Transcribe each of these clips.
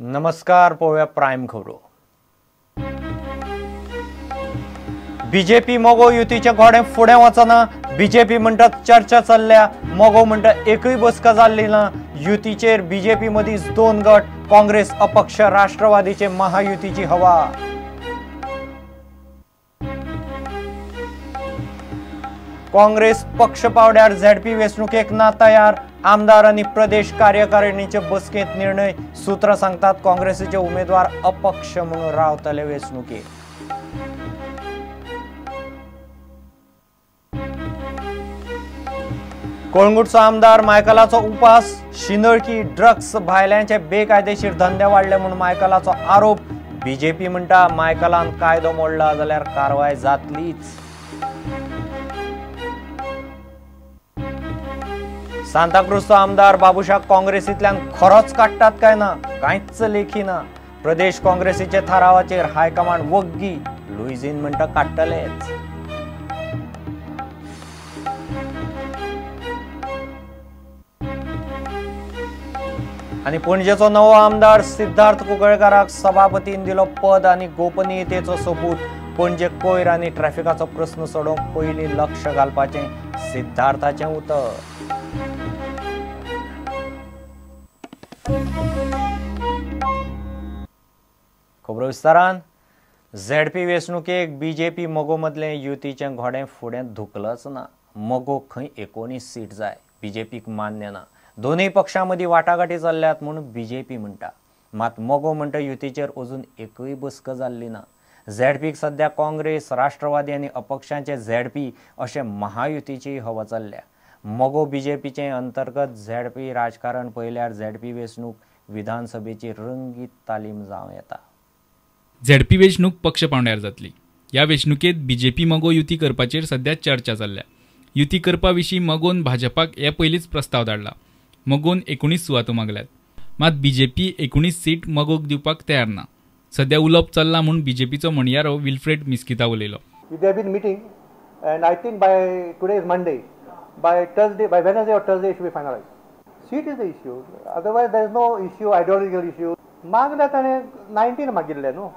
नमस्कार, पळोवया प्रायम खबरो। बीजेपी मोगो युतीचे घोडे फुडें वचना। बीजेपी म्हणटा चर्चा चल्ल्या, मोगो म्हणटा एकूय बसका जाल्ली ना। युतीचेर बीजेपी मदींच दोन गट, काँग्रेस अपक्ष राष्ट्रवादीचे महायुतीची हवा। काँग्रेस पक्ष पावड्यार झेडपी वेंचणुकेक ना तयार। आमदार आनी प्रदेश कार्यकारिणीचे बसकेंत निर्णय। सूत्रां सांगतात काँग्रेसीचे उमेदवार अपक्ष म्हणून रावतले वेंचणुकेक। कोळंगूटचो आमदार मायकलाचो उपास। शिंदळकी ड्रग्स भायल्यांचे बेकायदेशीर धंदे वाडले म्हूण मायकलाचो आरोप। बीजेपी म्हणटा मायकलान कायदो मोडला जाल्यार कारवाय जातलीच। सांताक्रूजचो आमदार बाबुशाक काँग्रेसींतल्यान खरोच काडटात काय ना, कांयच लेखी ना। प्रदेश काँग्रेसीचे थारावाचेर हायकमांड वग्गी। लुईझीन म्हणटा काडटलेच। आनी पणजेचो नवो आमदार सिद्धार्थ कुंकळकाराक सभापतीन दिलो पद आनी गोपनीयतेचो सबूत। पणजे कोयर आनी ट्रॅफिकाचो प्रस्न सोडोवंक पयलीं लक्ष घालपाचें सिद्धार्थाचें उतर। खबरो विस्तारान। झेडपी वेंचणुकेक बीजेपी मोगो मदलें युतीचें घोडें फुडें धुकलच ना। मोगो खंय 19 सीट जाय, बीजेपीक मान्य ना। दोनूय पक्षां मदीं वाटाघाटी चल्ल्यात म्हूण बीजेपी म्हणटा, मात मोगो म्हणटा युतीचेर अजून एकूय बसका जाल्ली ना। झेडपीक सध्या काँग्रेस, राष्ट्रवादी आनी अपक्षांचे झेडपी अशें महायुतीची हवा चल्ल्या। मोगो बीजेपीचें अंतर्गत झेडपी राजकारण पळयल्यार झेडपी वेंचणूक विधानसभेची रंगीत तालीम जावं येता। झेडपी वेंचणूक पक्ष पावंड्यार जातली। ह्या वेंचणुकेत बीजेपी मोगो युती करपाचेर सध्या चर्चा चल्ल्या। युती करपा विशीं मोगोन भाजपाक हे पयलींच प्रस्ताव धाडला। मोगोन 19 सुवातो मागल्यात, मात बीजेपी 19 सीट मोगोक दिवपाक तयार ना। सध्या उलोवप चल्ला म्हूण बीजेपीचो म्हणयारो विल्फ्रेड मिस्किता उलयलो। They have been meeting, and I think by today is Monday, by Wednesday or Thursday it should be finalized. Seat is the issue. Otherwise, there is no issue, ideological issue. मागल्यात आनी 19 मागिल्ले न्हू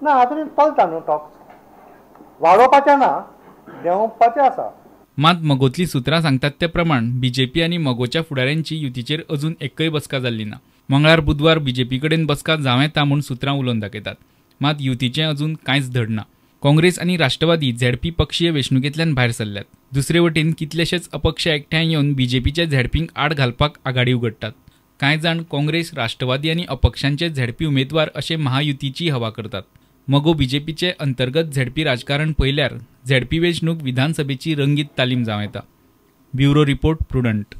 ना, अजून चलता न्हू talks. वाडोवपाचें ना, देंवपाचें आसा। मात मोगोतली सुत्रां सांगतात ते प्रमाण बीजेपी आनी मोगोच्या फुडाऱ्यांची युतीचेर अजून एकय बसका जाल्ली ना। मंगळार बुधवार बीजेपी कडेन बसका जावं येता म्हूण सुत्रां उलोवन दाखयतात, मात युतीचें अजून कांयच धड ना। काँग्रेस आनी राष्ट्रवादी झेडपी पक्षीय वेंचणुकेंतल्यान भायर सरल्यात। दुसरे वटेन कितलेशेच अपक्ष एकठांय येवन बीजेपीच्या झेडपींक आड घालपाक आघाडी उगडटात। कांय जाण काँग्रेस, राष्ट्रवादी आनी अपक्षांचे झेडपी उमेदवार अशे महायुतीची हवा करतात। मोगो बीजेपीचे अंतर्गत झेडपी राजकारण पळयल्यार झेडपी वेंचणूक विधानसभेची रंगीत तालीम जावं येता। Bureau report prudent.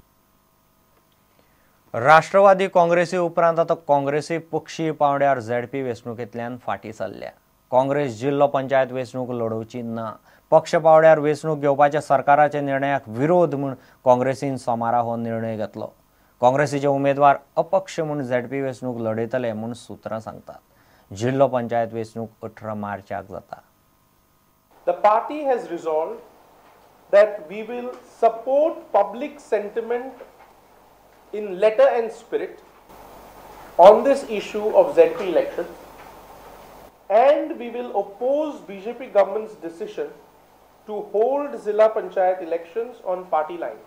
राष्ट्रवादी काँग्रेसी उपरांत आतां काँग्रेसी पक्षीय पावंड्यार झेडपी वेंचणुकेंतल्यान फाटीं सरल्या। काँग्रेस जिल्लो पंचायत वेंचणूक लडोवची ना। पक्ष पावड्यार वेंचणूक घेवपाच्या सरकाराच्या निर्णयाक विरोध म्हूण काँग्रेसीन सोमारा हो निर्णय घेतलो। काँग्रेसीचे उमेदवार अपक्ष म्हूण झेडपी वेंचणूक लडयतले म्हूण सुत्रां सांगतात। जिल्लो पंचायत वेंचणूक 18 मार्चाक जाता। The party has resolved that we will support public sentiment in letter and spirit on this issue of ZP elections, and we will oppose BJP government's decision to hold Zilla Panchayat elections on party lines.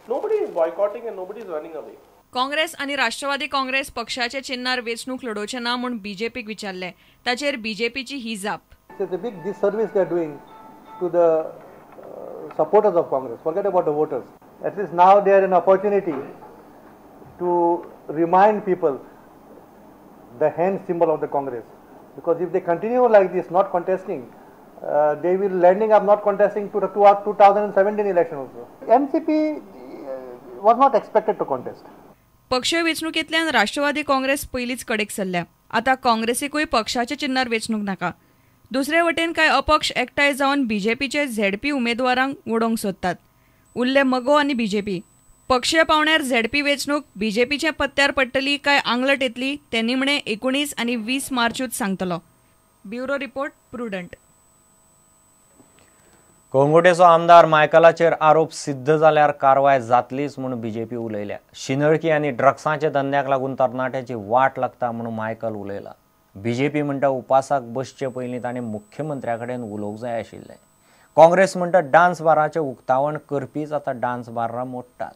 Nobody is boycotting and nobody is running away. Congress आणि राष्ट्रवादी काँग्रेस पक्षाचे चिन्हार वेंचणूक लडोवचे ना म्हूण बीजेपीक विचारले, ताचेर बीजेपीची ही जाप। It's a big disservice they are doing to the supporters of Congress. Forget about the voters. At least now they are an opportunity to remind people the hand symbol of the Congress. Because if they continue like this, not contesting, they will ending up not contesting to the 2017 election also. MCP was not expected to contest. पक्ष वेंचणुकेंतल्यान राष्ट्रवादी काँग्रेस पयलींच कडेक सरल्या। आता काँग्रेसीकूय पक्षाचे चिन्हार वेंचणूक नाका। दुसरे वटेन कांय अपक्ष एकठांय जावन बीजेपीचे झेडपी उमेदवारांक वडोवंक सोदतात। उरले मोगो आनी बीजेपी। पक्षीय पावंड्यार झेडपी वेंचणूक बीजेपीचे पत्त्यार पडटली काय आंगलट येतली ते निमणे 19 आनी 20 मार्चूच सांगतलो। Bureau report prudent. कोंगोटेचो आमदार मायकलाचेर आरोप सिद्ध जाल्यार कारवाय जातलीच म्हणून बीजेपी उलयल्या. शिनळकी आनी ड्रग्सांच्या धंद्याक लागून तरणाट्याची वाट लागता म्हणून मायकल उलयला. बीजेपी म्हणटा उपासाक बसचे पयलीं ताणें मुख्यमंत्र्या कडेन उलोवंक जाय आशिल्लें. काँग्रेस म्हणटा डान्स बाराचें उक्तावण करपीच आतां डान्स बारां मोडटात.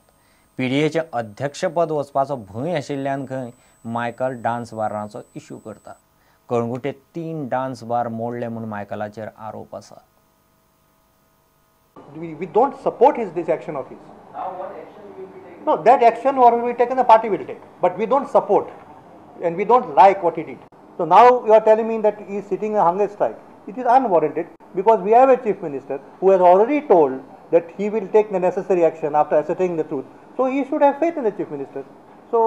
पीडीएचें अध्यक्षपद वचपाचो भंय आशिल्ल्यान खंय मायकल डान्स बारांचो इश्यू करता. कळंगुटे 3 डान्स बार मोडले म्हणून मायकलाचेर आरोप आसा. We don't support this action of his. Now what action will be taken? No, that action whatever will be taken, the party will take. But we don't support and we don't like what he did. So now you are telling me that he is sitting a hunger strike. It is unwarranted because we have a chief minister who has already told that he will take the necessary action after ascertaining the truth. So he should have faith in the chief minister. So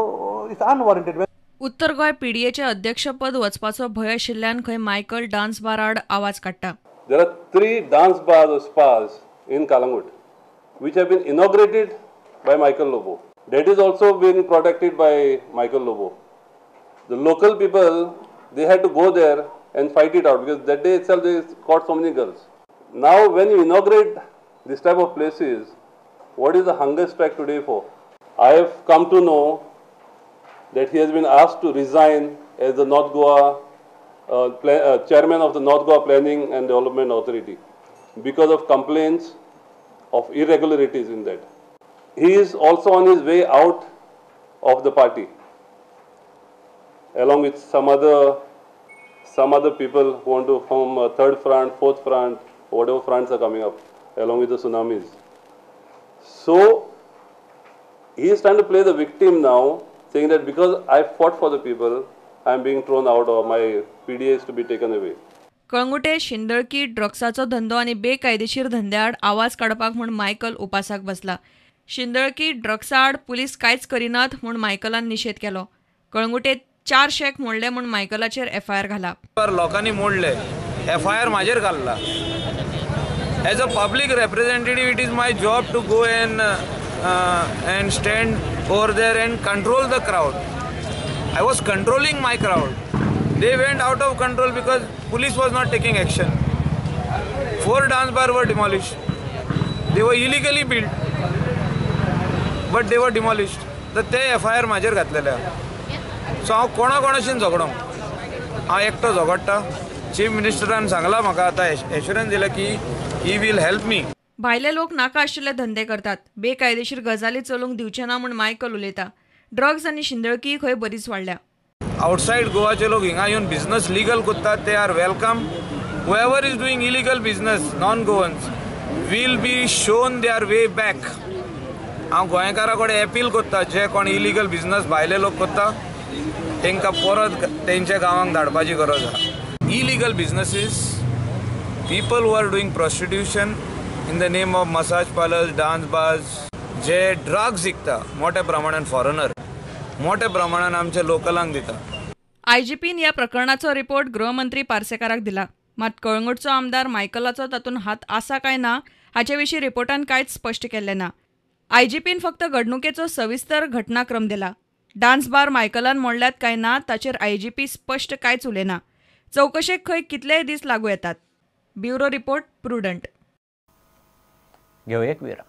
it's unwarranted. उत्तर गोय पीडीएचे अध्यक्षपद वचपाचो भय आशिल्ल्यान खंय Michael dance bar आड आवाज काडटा. There are 3 dance bars or spas in Kalangut, which have been inaugurated by Michael Lobo. That is also being protected by Michael Lobo. The local people, they had to go there and fight it out because that day itself they caught so many girls. Now when you inaugurate this type of places, what is the hunger strike today for? I have come to know that he has been asked to resign as the North Goa chairman of the North Goa Planning and Development Authority because of complaints of irregularities in that. He is also on his way out of the party along with some other people who want to form a 3rd front, 4th front, whatever fronts are coming up along with the tsunamis. So he is trying to play the victim now, saying that because I fought for the people, I am being thrown out or my PDA is to be taken away. Calangute शिंदळकी ड्रग्साचो धंदो आनी बेकायदेशीर धंद्याआड आवाज काडपाक म्हूण Michael उपासाक बसला. शिंदळकी ड्रग्सा आड police कांयच करिनात म्हूण मायकलान निशेध केलो. कळंगुटे 4 शेक मोडले म्हूण मायकलाचेर एफआयआर घाला. लोकांनी मोडले, एफआयआर म्हाजेर घाल्ला. As a public representative it is my job to go and stand over there and control the crowd. I was controlling my crowd. They went out of control because police was not taking action. 4 dance bars were demolished. They were illegally built, but they were demolished. तर ते FIR म्हाजेर घातलेले. So हांव कोणाशीन झगडों, हांव एकटो झगडटा. Chief मिनिस्टरान सांगला म्हाका आतां एश्युरन्स दिला की ही वील हेल्प मी. भायले लोक नाका आशिल्ले धंदे करतात, बेकायदेशीर गजाली चलूंक दिवचे ना म्हूण मायकल उलयता. ड्रग्स आनी शिंदळकी खंय बरीच वाडल्या. आउटसाइड गोवाचे लोक हिंगा येवन बिझनेस लीगल करतात, ते are welcome. Whoever is doing illegal business non Goans will be shown their way back. हांव गोंयकारा कडेन अपील करता, जे कोण इलिगल बिझनेस भायले लोक करता तांकां परत तेंच्या गांवांक धाडपाची गरज आसा. Illegal businesses, people who are doing prostitution in the name of massage parlours, dance bars, जे ड्रग्स विकता मोठ्या प्रमाणात फॉरेनर, मोठ्या प्रमाणात आमच्या लोकलांक दिता. आयजीपीन ह्या प्रकरणाचो रिपोर्ट गृहमंत्री पार्सेकाराक दिला. मात कळंगुटचो आमदार मायकलाचो तातूंत हात आसा काय ना हाचे विशीं रिपोर्टान कांयच स्पश्ट केल्लें ना. आयजीपीन फक्त घडणुकेचो सविस्तर घटनाक्रम दिला. डान्स बार मायकलान मोडल्यात काय ना ताचेर आयजीपी स्पश्ट कांयच उलयना. चवकशेक खंय कितलेय दीस लागू येतात. Bureau report, prudent. घेऊ एक विराम.